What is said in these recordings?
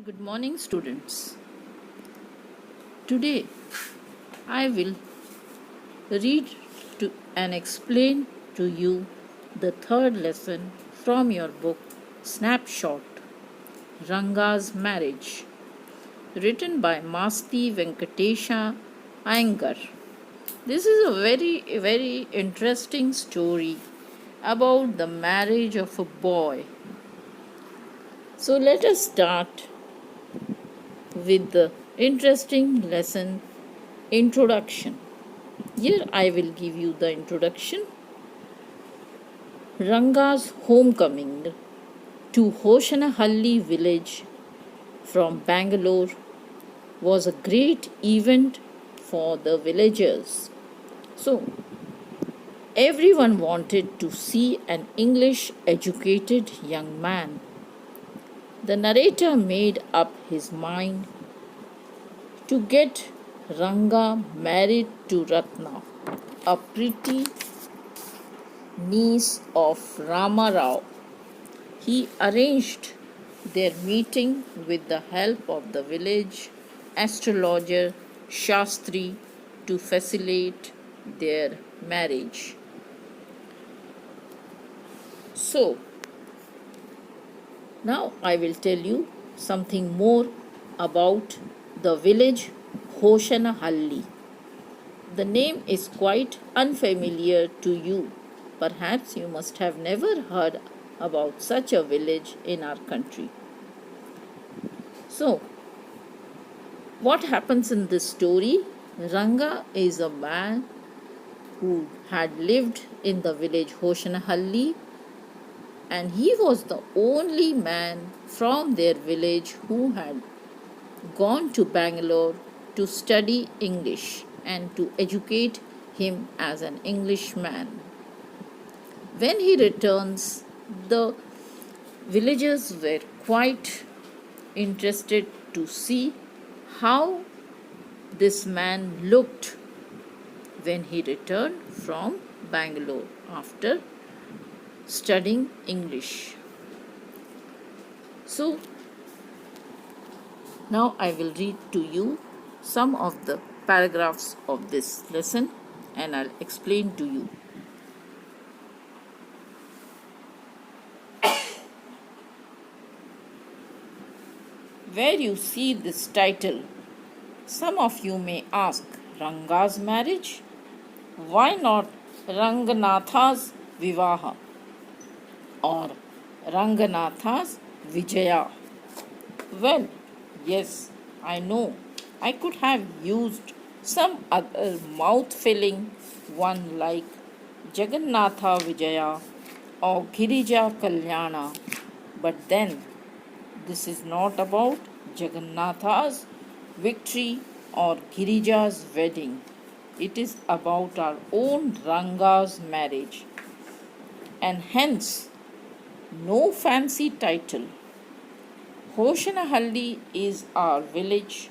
Good morning, students. Today I will read and explain to you the third lesson from your book Snapshot Ranga's Marriage, written by Masti Venkatesha Iyengar. This is a very interesting story about the marriage of a boy. So let us start with the interesting lesson introduction. Here I will give you the introduction. Ranga's homecoming to Hoshanahalli village from Bangalore was a great event for the villagers. So, everyone wanted to see an English educated young man. The narrator made up his mind to get Ranga married to Ratna, a pretty niece of Rama Rao. He arranged their meeting with the help of the village astrologer Shastri to facilitate their marriage. So, now I will tell you something more about the village Hoshanahalli. The name is quite unfamiliar to you. Perhaps you must have never heard about such a village in our country. So, what happens in this story? Ranga is a man who had lived in the village Hoshanahalli, and he was the only man from their village who had gone to Bangalore to study English and to educate him as an Englishman. When he returns, the villagers were quite interested to see how this man looked when he returned from Bangalore after studying English. So, now I will read to you some of the paragraphs of this lesson and I'll explain to you. Where you see this title, some of you may ask, Ranga's marriage? Why not Ranganatha's Vivaha or Ranganatha's Vijaya? Well, yes, I know. I could have used some other mouth-filling one like Jagannatha Vijaya or Girija Kalyana, but then this is not about Jagannatha's victory or Girija's wedding. It is about our own Ranga's marriage. And hence, no fancy title. Hoshanahalli is our village.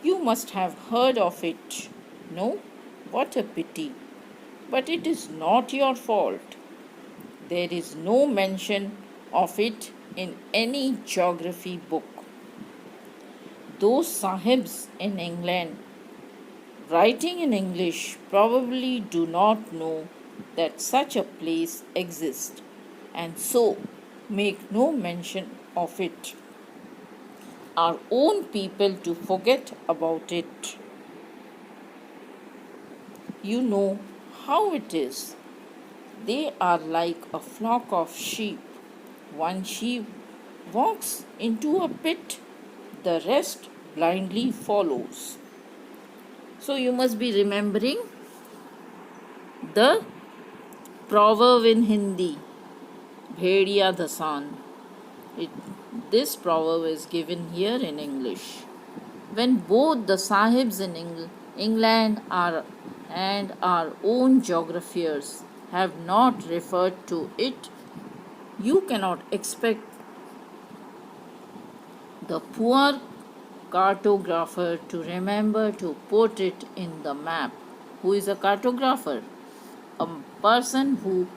You must have heard of it. No? What a pity. But it is not your fault. There is no mention of it in any geography book. Those sahibs in England writing in English probably do not know that such a place exists and so make no mention of it. Our own people to forget about it. You know how it is. They are like a flock of sheep. One sheep walks into a pit, the rest blindly follows. So you must be remembering the proverb in Hindi, Bhediya Dhasan. This proverb is given here in English. When both the sahibs in England and our own geographers have not referred to it, you cannot expect the poor cartographer to remember to put it in the map. Who is a cartographer? A person who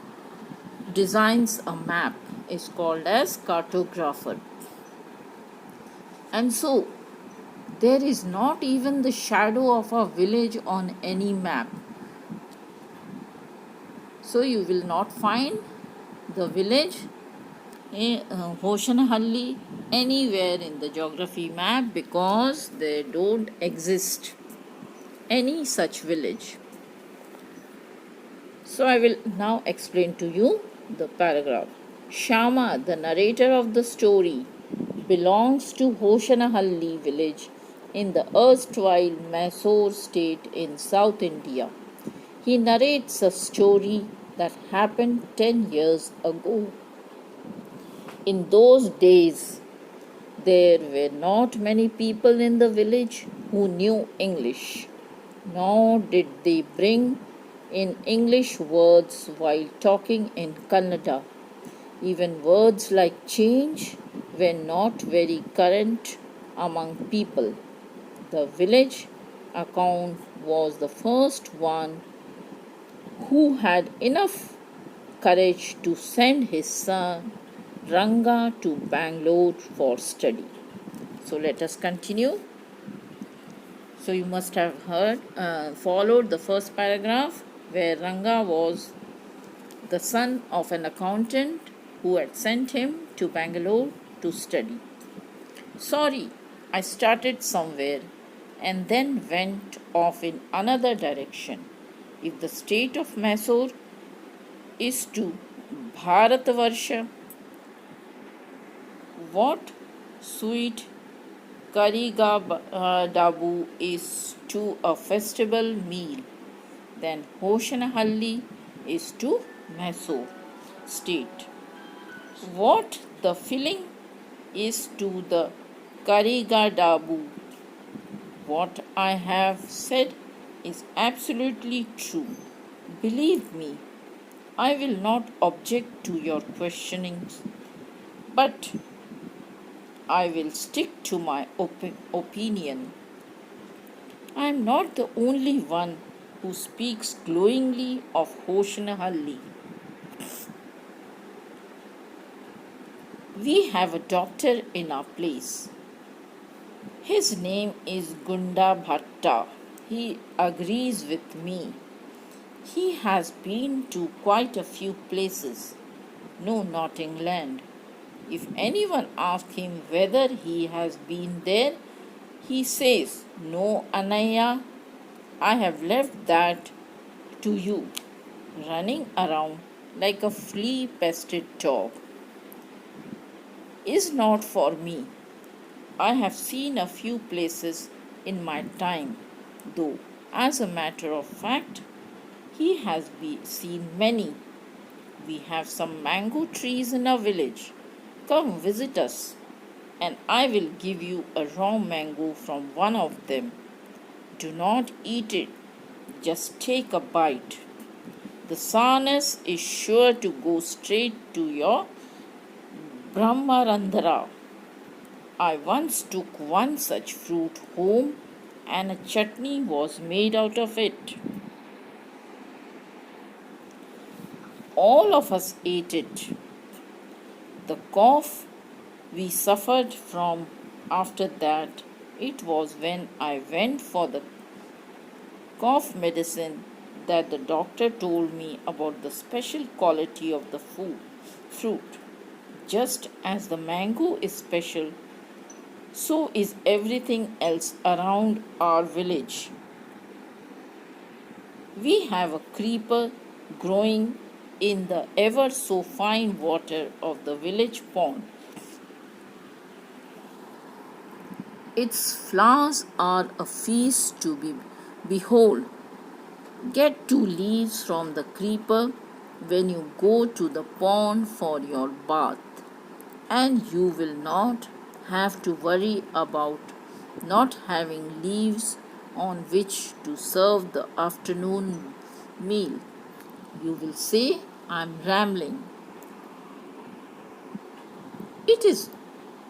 designs a map is called as cartographer. And so, there is not even the shadow of a village on any map. So, you will not find the village Hosanahalli anywhere in the geography map because they don't exist any such village. So I will now explain to you the paragraph. Shama, the narrator of the story, belongs to Hoshanahalli village in the erstwhile Mysore state in South India. He narrates a story that happened 10 years ago. In those days, there were not many people in the village who knew English, nor did they bring in English words while talking in Kannada. Even words like change were not very current among people. The village account was the first one who had enough courage to send his son Ranga to Bangalore for study. So let us continue. So you must have followed the first paragraph where Ranga was the son of an accountant who had sent him to Bangalore to study. Sorry, I started somewhere and then went off in another direction. If the state of Mysore is to Bharatavarsha, what sweet Dabu is to a festival meal, then Hoshanahalli is to Mysore state. What the filling is to the Dabu. What I have said is absolutely true. Believe me, I will not object to your questionings, but I will stick to my opinion. I am not the only one who speaks glowingly of Hoshanahalli. We have a doctor in our place. His name is Gunda Bhatta. He agrees with me. He has been to quite a few places. No, not England. If anyone asks him whether he has been there, he says, "No, Anaya, I have left that to you," running around like a flea-pested dog. Is not for me. I have seen a few places in my time, though, as a matter of fact, he has seen many. We have some mango trees in our village. Come visit us, and I will give you a raw mango from one of them. Do not eat it, just take a bite. The sourness is sure to go straight to your Brahmarandhara. I once took one such fruit home, and a chutney was made out of it. All of us ate it. The cough we suffered from after that, it was when I went for the cough medicine that the doctor told me about the special quality of the fruit. Just as the mango is special, so is everything else around our village. We have a creeper growing in the ever so fine water of the village pond. Its flowers are a feast to behold. Get 2 leaves from the creeper when you go to the pond for your bath, and you will not have to worry about not having leaves on which to serve the afternoon meal. You will say, I'm rambling. It is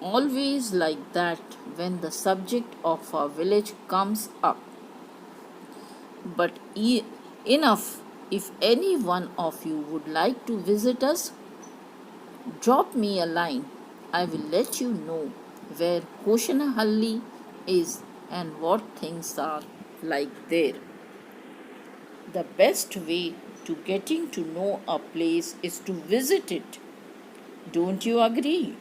always like that when the subject of our village comes up. But enough, if any one of you would like to visit us, drop me a line. I will let you know where Hoshanahalli is and what things are like there. The best way to getting to know a place is to visit it. Don't you agree?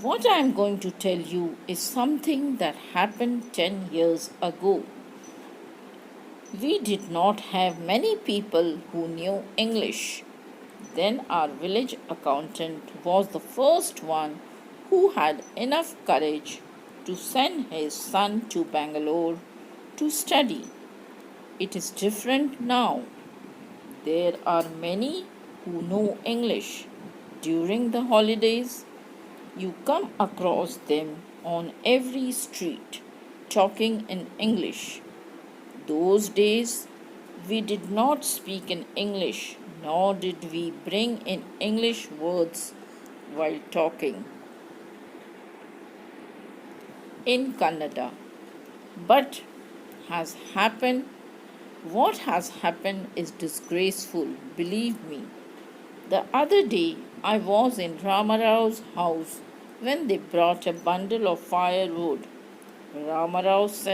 What I am going to tell you is something that happened 10 years ago. We did not have many people who knew English. Then our village accountant was the first one who had enough courage to send his son to Bangalore to study. It is different now. There are many who know English. During the holidays, you come across them on every street talking in English. Those days, we did not speak in English, nor did we bring in English words while talking in Kannada. But has happened what has happened is disgraceful, believe me. The other day I was in Ramarao's house when they brought a bundle of firewood. Ramarao's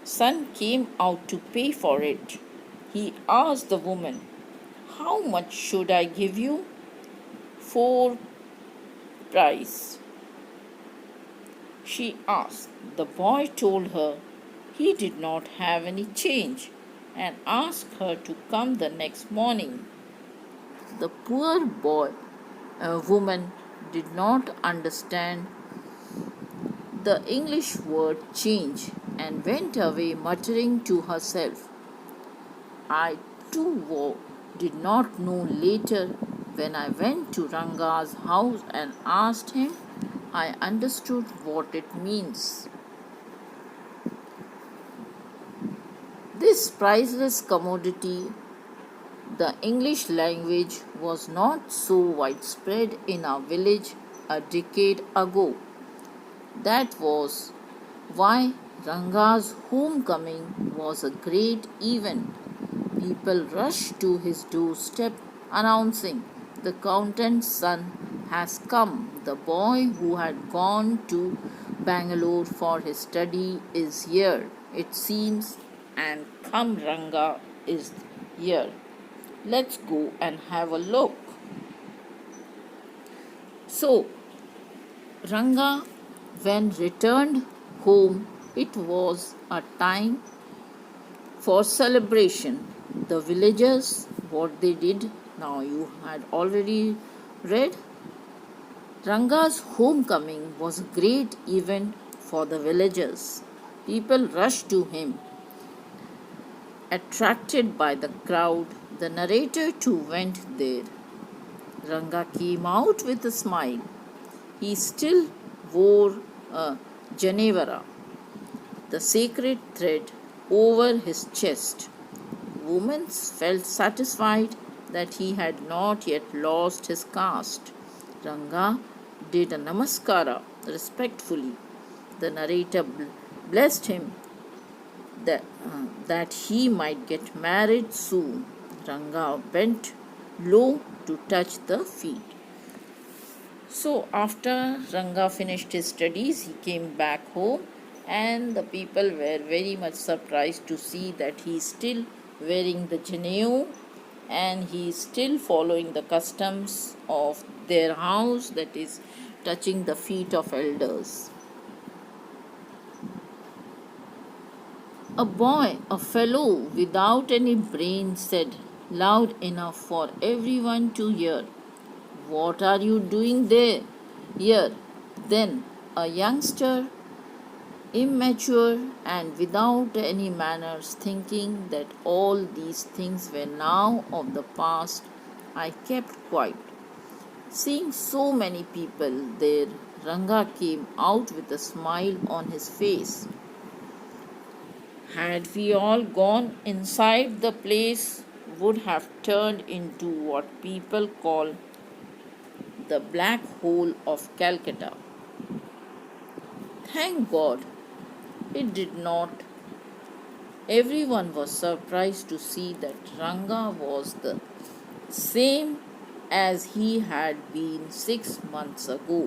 son came out to pay for it. He asked the woman, "How much should I give you?" "4 price," she asked. The boy told her he did not have any change and asked her to come the next morning. The poor woman did not understand the English word change and went away muttering to herself. I too did not know later when I went to Ranga's house and asked him. I understood what it means. This priceless commodity, the English language, was not so widespread in our village a decade ago. That was why Ranga's homecoming was a great event. People rushed to his doorstep announcing, "The accountant's son has come. The boy who had gone to Bangalore for his study is here, it seems, and come Ranga is here. Let's go and have a look." So, Ranga, when returned home, it was a time for celebration. The villagers, what they did, now you had already read. Ranga's homecoming was a great event for the villagers. People rushed to him. Attracted by the crowd, the narrator too went there. Ranga came out with a smile. He still wore a janevara, the sacred thread, over his chest. Women felt satisfied that he had not yet lost his caste. Ranga did a namaskara respectfully. The narrator blessed him that he might get married soon. Ranga bent low to touch the feet. So, after Ranga finished his studies, he came back home, and the people were very much surprised to see that he is still wearing the janeu and he is still following the customs of their house, that is, touching the feet of elders. A boy, a fellow without any brain, said loud enough for everyone to hear, "What are you doing there?" Here, then, a youngster, immature and without any manners, thinking that all these things were now of the past, I kept quiet. Seeing so many people there, Ranga came out with a smile on his face. Had we all gone inside, the place would have turned into what people call the black hole of Calcutta. Thank God it did not. Everyone was surprised to see that Ranga was the same as he had been 6 months ago,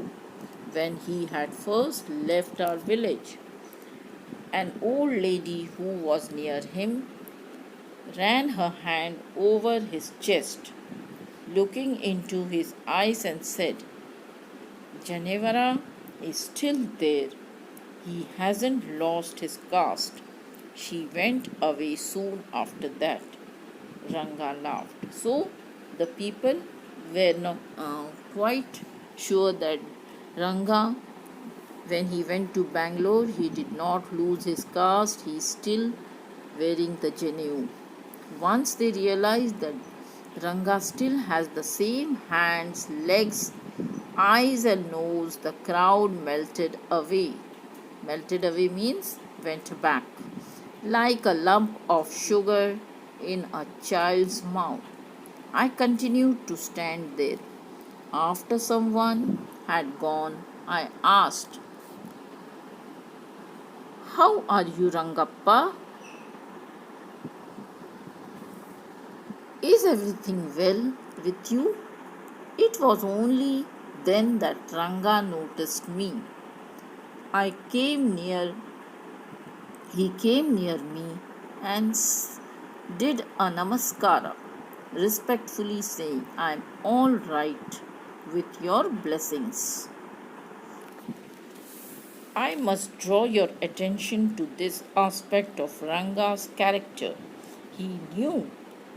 when he had first left our village. An old lady who was near him ran her hand over his chest, looking into his eyes, and said, Janevara is still there. He hasn't lost his caste. She went away soon after that. Ranga laughed. So the people were not quite sure that Ranga, when he went to Bangalore, he did not lose his caste. He is still wearing the Janeu. Once they realized that Ranga still has the same hands, legs, eyes, and nose, the crowd melted away. Melted away means went back, like a lump of sugar in a child's mouth. I continued to stand there. After someone had gone, I asked, How are you, Rangappa? Is everything well with you? It was only then that Ranga noticed me. I came near, he came near me and did a namaskara, respectfully saying, I am all right with your blessings. I must draw your attention to this aspect of Ranga's character. He knew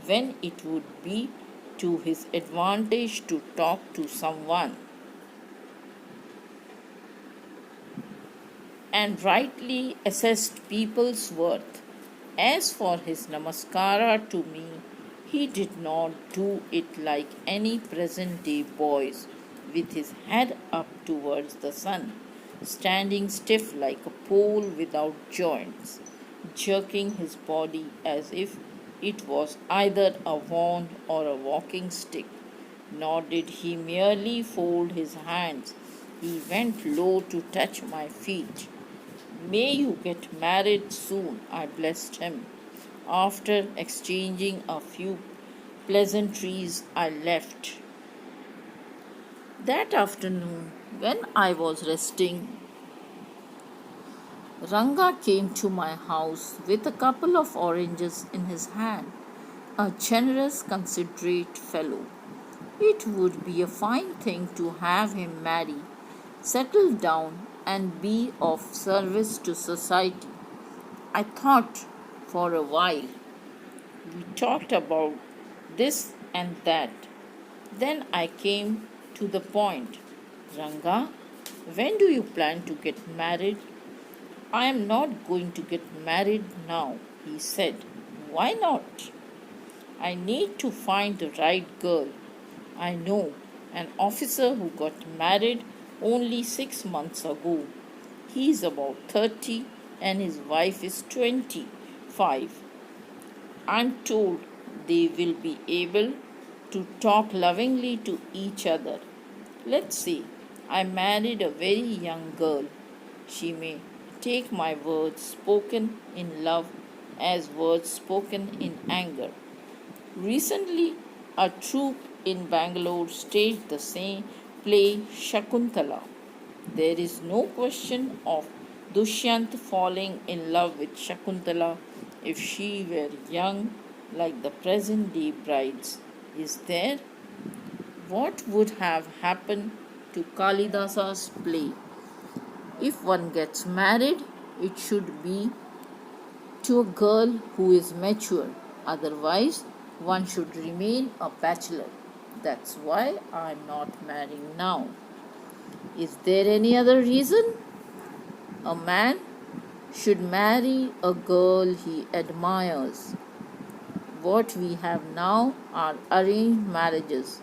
when it would be to his advantage to talk to someone, and rightly assessed people's worth. As for his namaskara to me, he did not do it like any present day boys, with his head up towards the sun, standing stiff like a pole without joints, jerking his body as if it was either a wand or a walking stick. Nor did he merely fold his hands, he went low to touch my feet. May you get married soon, I blessed him. After exchanging a few pleasantries, I left. That afternoon, when I was resting, Ranga came to my house with a couple of oranges in his hand, a generous, considerate fellow. It would be a fine thing to have him marry, settle down, and be of service to society. I thought for a while. We talked about this and that. Then I came to the point. Ranga, when do you plan to get married? I am not going to get married now, he said. Why not? I need to find the right girl. I know an officer who got married only 6 months ago. He is about 30 and his wife is 25. I'm told they will be able to talk lovingly to each other. Let's say I married a very young girl. She may take my words spoken in love as words spoken in anger. Recently, a troupe in Bangalore staged the same play Shakuntala. There is no question of Dushyant falling in love with Shakuntala if she were young like the present day brides. Is there? What would have happened to Kalidasa's play? If one gets married, it should be to a girl who is mature. Otherwise, one should remain a bachelor. That's why I'm not marrying now. Is there any other reason? A man should marry a girl he admires. What we have now are arranged marriages.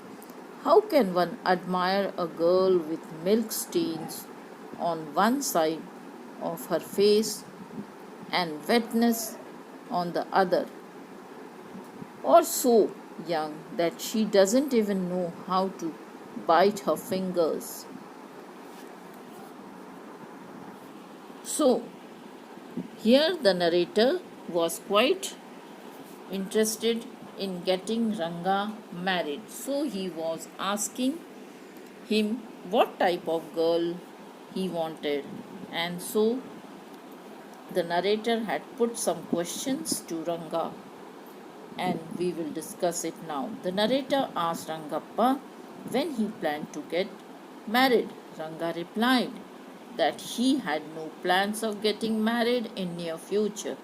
How can one admire a girl with milk stains on one side of her face and wetness on the other, or so young that she doesn't even know how to bite her fingers? So, here the narrator was quite interested in getting Ranga married. So he was asking him what type of girl he wanted. And so the narrator had put some questions to Ranga, and we will discuss it now. The narrator asked Rangappa when he planned to get married. Ranga replied that he had no plans of getting married in near future.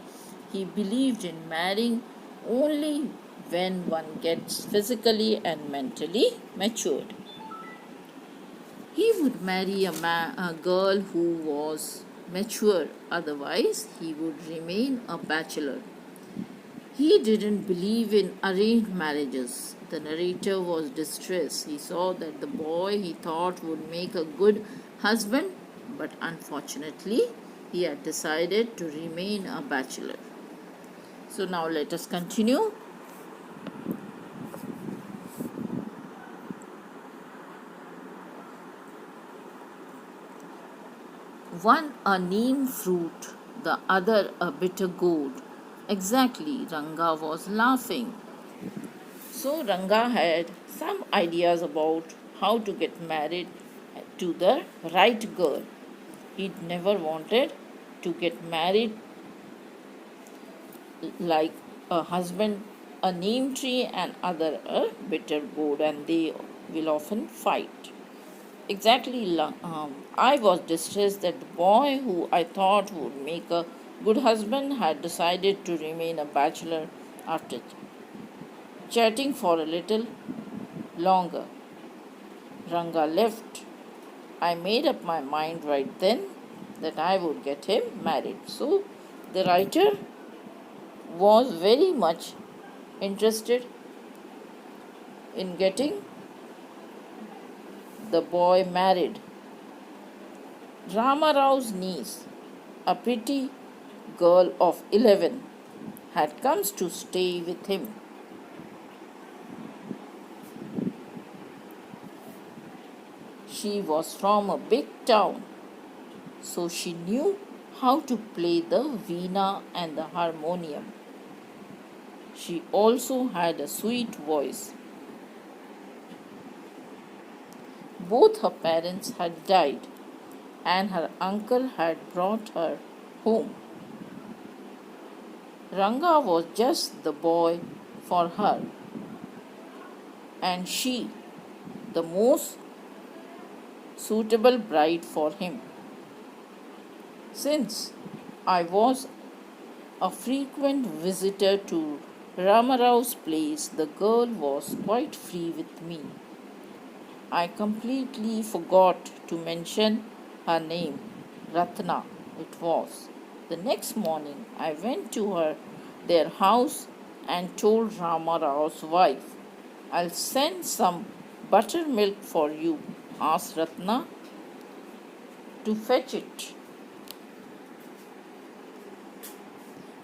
He believed in marrying only when one gets physically and mentally matured. He would marry a girl who was mature, otherwise he would remain a bachelor. He didn't believe in arranged marriages. The narrator was distressed. He saw that the boy he thought would make a good husband, but unfortunately, he had decided to remain a bachelor. So now let us continue. One a neem fruit, the other a bitter gourd. Exactly, Ranga was laughing. So Ranga had some ideas about how to get married to the right girl. He'd never wanted to get married like a husband, a neem tree, and other a bitter gourd, and they will often fight. Exactly, I was distressed that the boy who I thought would make a good husband had decided to remain a bachelor after chatting for a little longer. Ranga left. I made up my mind right then that I would get him married. So the writer was very much interested in getting the boy married. Rama Rao's niece, a pretty girl of 11, had come to stay with him. She was from a big town, so she knew how to play the veena and the harmonium. She also had a sweet voice. Both her parents had died, and her uncle had brought her home. Ranga was just the boy for her, and she, the most suitable bride for him. Since I was a frequent visitor to Ramarao's place, the girl was quite free with me. I completely forgot to mention her name, Ratna it was. The next morning I went to their house and told Rama Rao's wife, I'll send some buttermilk for you. Asked Ratna to fetch it.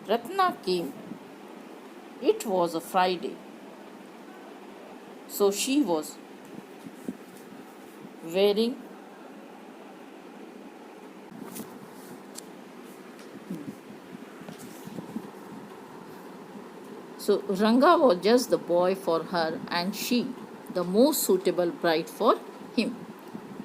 Ratna came. It was a Friday, so she was wearing So Ranga was just the boy for her, and she, the most suitable bride for him.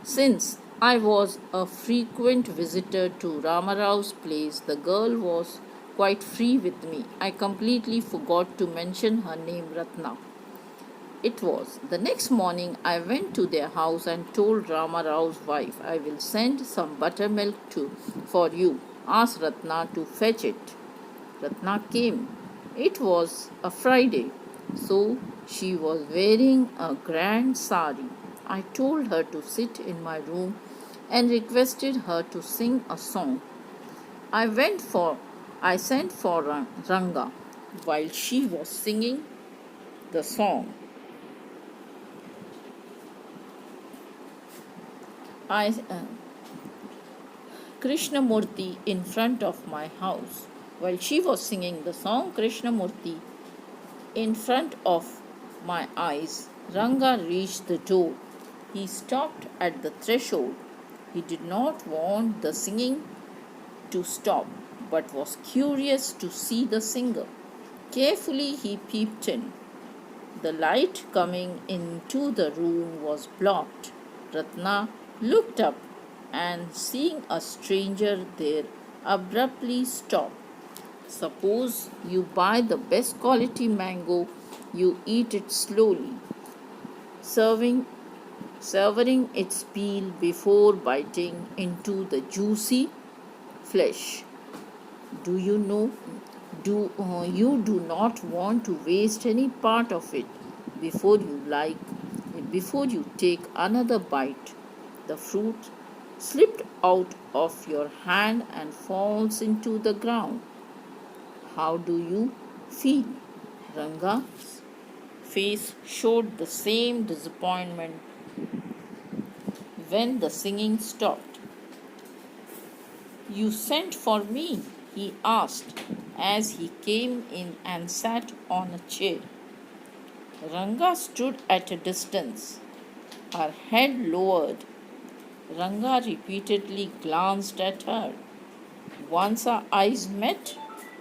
Since I was a frequent visitor to Ramarao's place, the girl was quite free with me. I completely forgot to mention her name, Ratna. It was. The next morning I went to their house and told Ramarao's wife, I will send some buttermilk for you. Asked Ratna to fetch it. Ratna came. It was a Friday, so she was wearing a grand sari. I told her to sit in my room and requested her to sing a song. I sent for Ranga while she was singing the song. Krishnamurti in front of my house. While she was singing the song Krishnamurti in front of my eyes, Ranga reached the door. He stopped at the threshold. He did not want the singing to stop, but was curious to see the singer. Carefully he peeped in. The light coming into the room was blocked. Ratna looked up and seeing a stranger there abruptly stopped. Suppose you buy the best quality mango, you eat it slowly, serving savoring its peel before biting into the juicy flesh. Do you know? You do not want to waste any part of it before before you take another bite. The fruit slipped out of your hand and falls into the ground. How do you feel? Ranga's face showed the same disappointment when the singing stopped. You sent for me? He asked as he came in and sat on a chair. Ranga stood at a distance, her head lowered. Ranga repeatedly glanced at her. Once our eyes met,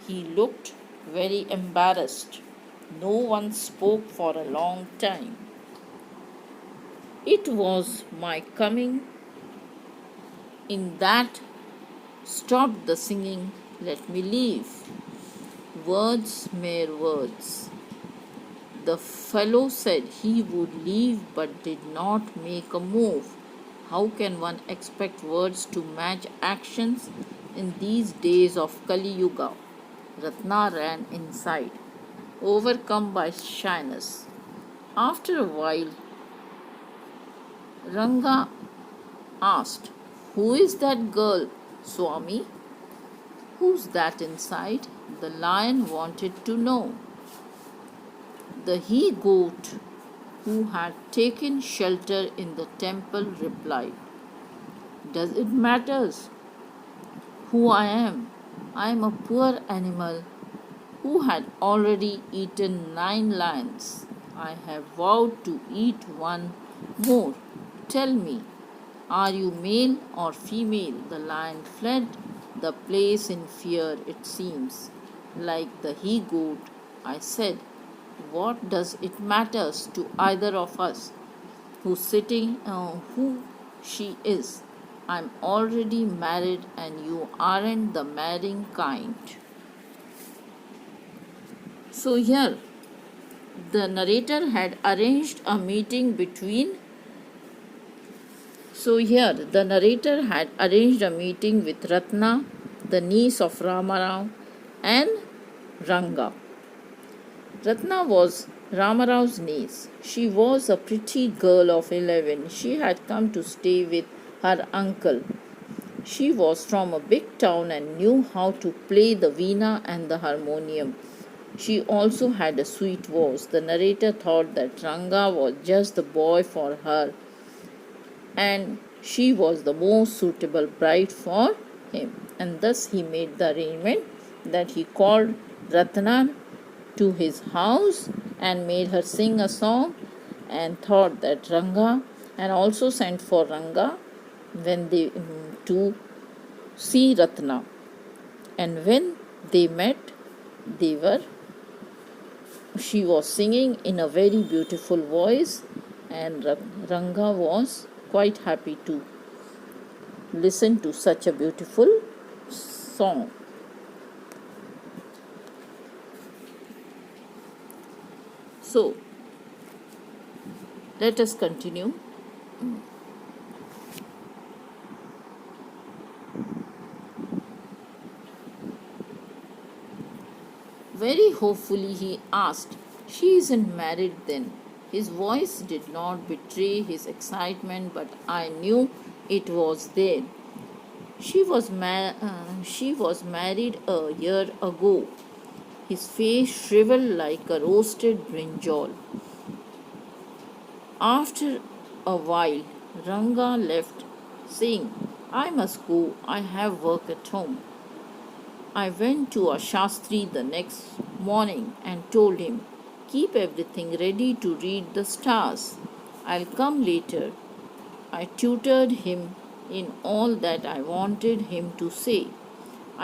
he looked very embarrassed. No one spoke for a long time. It was my coming in that stopped the singing. Let me leave. Words, mere words. The fellow said he would leave but did not make a move. How can one expect words to match actions in these days of Kali Yuga? Ratna ran inside, overcome by shyness. After a while, Ranga asked, "Who is that girl, Swami?" "Who's that inside?" the lion wanted to know. The he-goat who had taken shelter in the temple replied, "Does it matter who I am? I am a poor animal who had already eaten 9 lions. I have vowed to eat one more. Tell me, are you male or female?" The lion fled the place in fear, it seems. Like the he-goat, I said, "What does it matter to either of us who she is? I'm already married and you aren't the marrying kind." So here the narrator had arranged a meeting between with Ratna, the niece of Ramarao, and Ranga. Ratna was Ramarao's niece. She was a pretty girl of 11. She had come to stay with her uncle. She was from a big town and knew how to play the veena and the harmonium. She also had a sweet voice. The narrator thought that Ranga was just the boy for her, and she was the most suitable bride for him. And thus he made the arrangement that he called Ratna to his house and made her sing a song, and thought that Ranga, and also sent for Ranga when they to see Ratna. And when they met, she was singing in a very beautiful voice, and Ranga was quite happy to listen to such a beautiful song. So, let us continue. Very hopefully he asked, "She isn't married then?" His voice did not betray his excitement, but I knew it was there. She was married a year ago." His face shriveled like a roasted brinjal. After a while, Ranga left, saying, "I must go, I have work at home." I went to a Shastri the next morning and told him, "Keep everything ready to read the stars. I'll come later." I tutored him in all that I wanted him to say.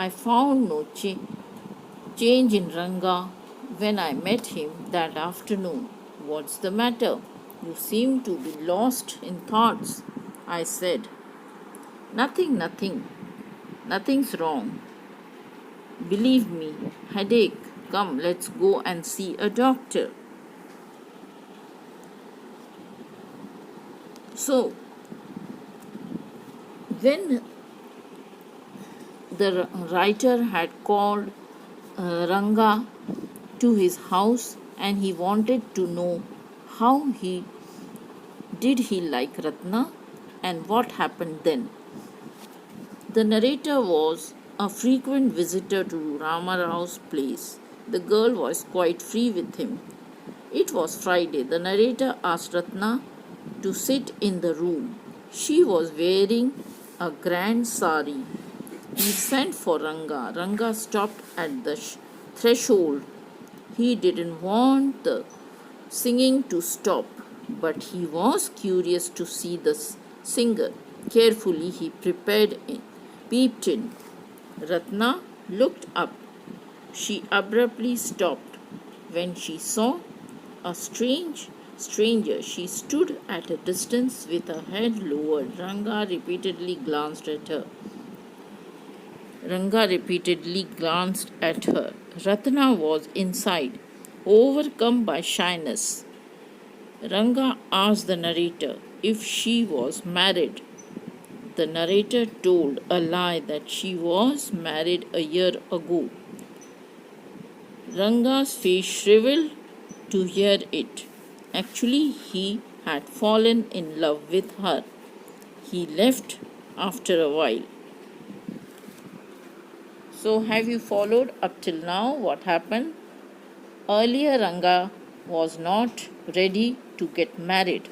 I found no change in Ranga when I met him that afternoon. "What's the matter? You seem to be lost in thoughts," I said. Nothing. Nothing's wrong. Believe me, headache. Come, let's go and see a doctor. So, when the writer had called Ranga to his house and he wanted to know how he like Ratna and what happened then. The narrator was a frequent visitor to Ramarao's place. The girl was quite free with him. It was Friday. The narrator asked Ratna to sit in the room. She was wearing a grand sari. He sent for Ranga. Ranga stopped at the threshold. He didn't want the singing to stop, but he was curious to see the singer. Carefully he peeped in. Ratna looked up. She abruptly stopped when she saw a stranger. She stood at a distance with her head lowered. Ranga repeatedly glanced at her. Ratna was inside, overcome by shyness. Ranga asked the narrator if she was married. The narrator told a lie that she was married a year ago. Ranga's face shriveled to hear it. Actually, he had fallen in love with her. He left after a while. So, have you followed up till now what happened? Earlier, Ranga was not ready to get married.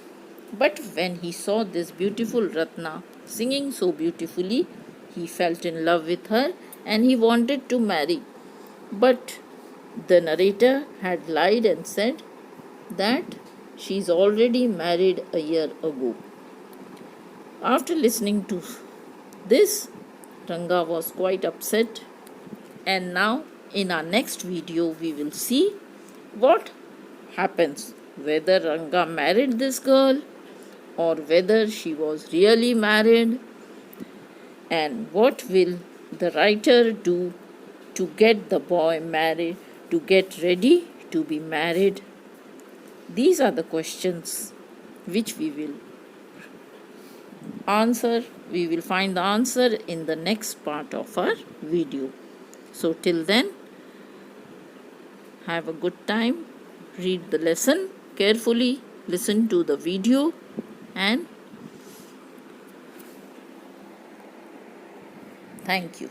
But when he saw this beautiful Ratna singing so beautifully, he felt in love with her and he wanted to marry. But the narrator had lied and said that she is already married a year ago. After listening to this, Ranga was quite upset. And now in our next video we will see what happens, whether Ranga married this girl or whether she was really married, and what will the writer do to get the boy married, to get ready to be married. These are the questions which we will answer. We will find the answer in the next part of our video. So till then, have a good time, read the lesson carefully, listen to the video, and thank you.